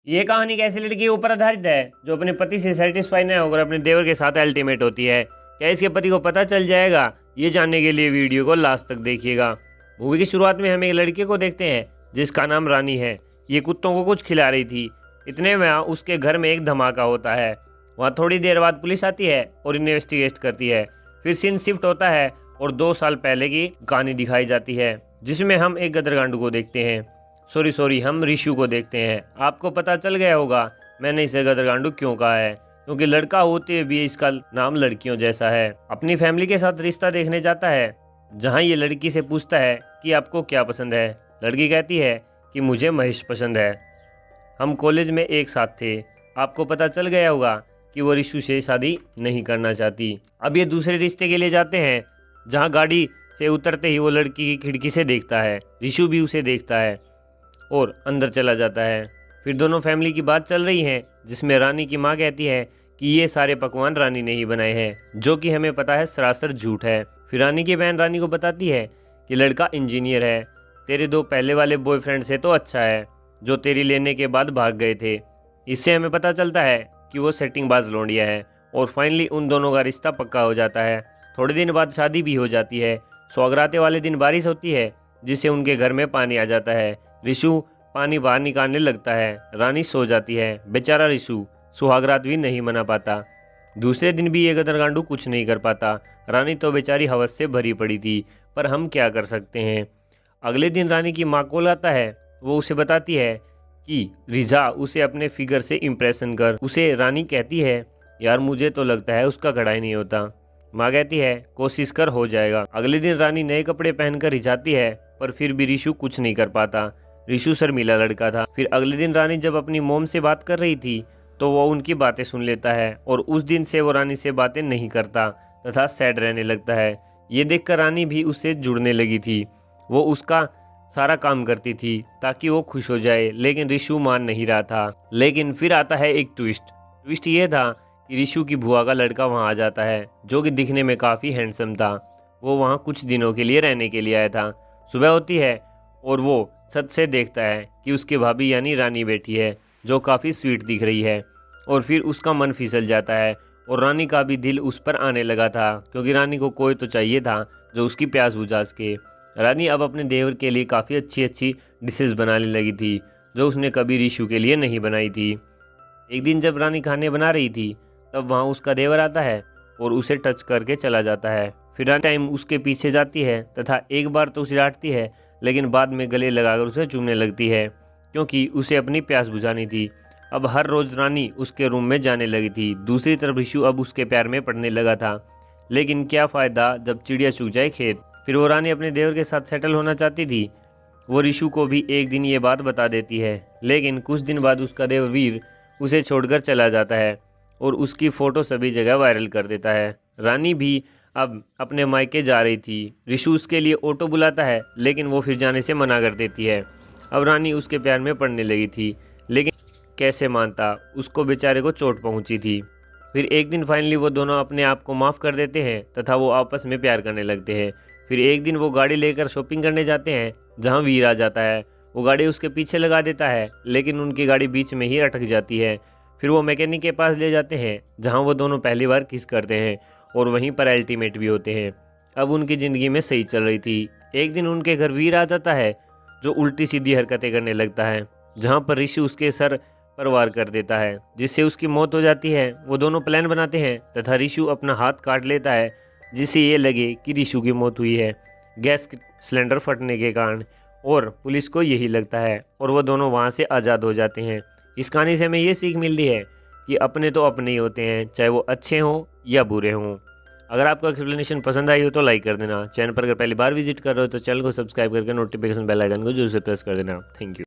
ये कहानी कैसी लड़की के ऊपर आधारित है जो अपने पति से सेटिस्फाई न होकर अपने देवर के साथ अल्टीमेट होती है। क्या इसके पति को पता चल जाएगा? ये जानने के लिए वीडियो को लास्ट तक देखिएगा। मूवी की शुरुआत में हम एक लड़के को देखते हैं जिसका नाम रानी है। ये कुत्तों को कुछ खिला रही थी। इतने में उसके घर में एक धमाका होता है। वहाँ थोड़ी देर बाद पुलिस आती है और इन्वेस्टिगेट करती है। फिर सीन शिफ्ट होता है और 2 साल पहले की कहानी दिखाई जाती है जिसमें हम एक गदरगांडू को देखते हैं। सॉरी हम रिशु को देखते हैं। आपको पता चल गया होगा मैंने इसे गदरगांडू क्यों कहा है, क्योंकि लड़का होते हुए भी इसका नाम लड़कियों जैसा है। अपनी फैमिली के साथ रिश्ता देखने जाता है जहां ये लड़की से पूछता है कि आपको क्या पसंद है। लड़की कहती है कि मुझे महेश पसंद है। हम कॉलेज में एक साथ थे। आपको पता चल गया होगा कि वो रिशु से शादी नहीं करना चाहती। अब ये दूसरे रिश्ते के लिए जाते हैं जहाँ गाड़ी से उतरते ही वो लड़की की खिड़की से देखता है। रिशु भी उसे देखता है और अंदर चला जाता है। फिर दोनों फैमिली की बात चल रही है जिसमें रानी की माँ कहती है कि ये सारे पकवान रानी ने ही बनाए हैं, जो कि हमें पता है सरासर झूठ है। फिर रानी की बहन रानी को बताती है कि लड़का इंजीनियर है। तेरे 2 पहले वाले बॉयफ्रेंड से तो अच्छा है जो तेरी लेने के बाद भाग गए थे। इससे हमें पता चलता है कि वो सेटिंगबाज लौंडिया है और फाइनली उन दोनों का रिश्ता पक्का हो जाता है। थोड़े दिन बाद शादी भी हो जाती है। सौगराते वाले दिन बारिश होती है जिससे उनके घर में पानी आ जाता है। रिशु पानी बाहर निकालने लगता है। रानी सो जाती है। बेचारा रिशु सुहागरात भी नहीं मना पाता। दूसरे दिन भी ये गदरगांडू कुछ नहीं कर पाता। रानी तो बेचारी हवस से भरी पड़ी थी, पर हम क्या कर सकते हैं। अगले दिन रानी की माँ कॉल आता है। वो उसे बताती है कि रिजा उसे अपने फिगर से इम्प्रेशन कर। उसे रानी कहती है यार मुझे तो लगता है उसका कढ़ाई नहीं होता। माँ कहती है कोशिश कर हो जाएगा। अगले दिन रानी नए कपड़े पहनकर रिझाती है, पर फिर भी रिशु कुछ नहीं कर पाता। रिशु शर्मीला लड़का था। फिर अगले दिन रानी जब अपनी मोम से बात कर रही थी तो वो उनकी बातें सुन लेता है और उस दिन से वो रानी से बातें नहीं करता तथा सैड रहने लगता है। ये देखकर रानी भी उससे जुड़ने लगी थी। वो उसका सारा काम करती थी ताकि वो खुश हो जाए, लेकिन रिशु मान नहीं रहा था। लेकिन फिर आता है एक ट्विस्ट ये था कि रिशु की बुआ का लड़का वहाँ आ जाता है जो कि दिखने में काफ़ी हैंडसम था। वो वहाँ कुछ दिनों के लिए रहने के लिए आया था। सुबह होती है और वो छत से देखता है कि उसकी भाभी यानी रानी बैठी है जो काफ़ी स्वीट दिख रही है, और फिर उसका मन फिसल जाता है और रानी का भी दिल उस पर आने लगा था, क्योंकि रानी को कोई तो चाहिए था जो उसकी प्यास बुझा सके। रानी अब अपने देवर के लिए काफ़ी अच्छी डिशेस बनाने लगी थी जो उसने कभी रिशु के लिए नहीं बनाई थी। एक दिन जब रानी खाने बना रही थी तब वहाँ उसका देवर आता है और उसे टच करके चला जाता है। फिर रानी टाइम उसके पीछे जाती है तथा एक बार तो उसे डांटती है, लेकिन बाद में गले लगाकर उसे चूमने लगती है क्योंकि उसे अपनी प्यास बुझानी थी। अब हर रोज़ रानी उसके रूम में जाने लगी थी। दूसरी तरफ रिशु अब उसके प्यार में पड़ने लगा था, लेकिन क्या फ़ायदा जब चिड़िया चुग जाए खेत। फिर वो रानी अपने देवर के साथ सेटल होना चाहती थी। वो रिशु को भी एक दिन ये बात बता देती है, लेकिन कुछ दिन बाद उसका देवर वीर उसे छोड़कर चला जाता है और उसकी फ़ोटो सभी जगह वायरल कर देता है। रानी भी अब अपने मायके जा रही थी। रिशु उसके लिए ऑटो बुलाता है, लेकिन वो फिर जाने से मना कर देती है। अब रानी उसके प्यार में पड़ने लगी थी, लेकिन कैसे मानता, उसको बेचारे को चोट पहुंची थी। फिर एक दिन फाइनली वो दोनों अपने आप को माफ़ कर देते हैं तथा वो आपस में प्यार करने लगते हैं। फिर एक दिन वो गाड़ी लेकर शॉपिंग करने जाते हैं जहाँ वीर आ जाता है। वो गाड़ी उसके पीछे लगा देता है, लेकिन उनकी गाड़ी बीच में ही अटक जाती है। फिर वो मैकेनिक के पास ले जाते हैं जहाँ वो दोनों पहली बार किस करते हैं और वहीं पर अल्टीमेट भी होते हैं। अब उनकी ज़िंदगी में सही चल रही थी। एक दिन उनके घर वीर आ जाता है जो उल्टी सीधी हरकतें करने लगता है, जहाँ पर ऋषि उसके सर पर वार कर देता है जिससे उसकी मौत हो जाती है। वो दोनों प्लान बनाते हैं तथा रिशु अपना हाथ काट लेता है जिससे ये लगे कि रिशु की मौत हुई है गैस सिलेंडर फटने के कारण, और पुलिस को यही लगता है और वो दोनों वहाँ से आज़ाद हो जाते हैं। इस कहानी से हमें ये सीख मिलती है कि अपने तो अपने ही होते हैं, चाहे वो अच्छे हों या बुरे हों। अगर आपको एक्सप्लेनेशन पसंद आई हो तो लाइक कर देना। चैनल पर अगर पहली बार विजिट कर रहे हो तो चैनल को सब्सक्राइब करके नोटिफिकेशन बेल आइकन को जरूर से प्रेस कर देना। Thank you.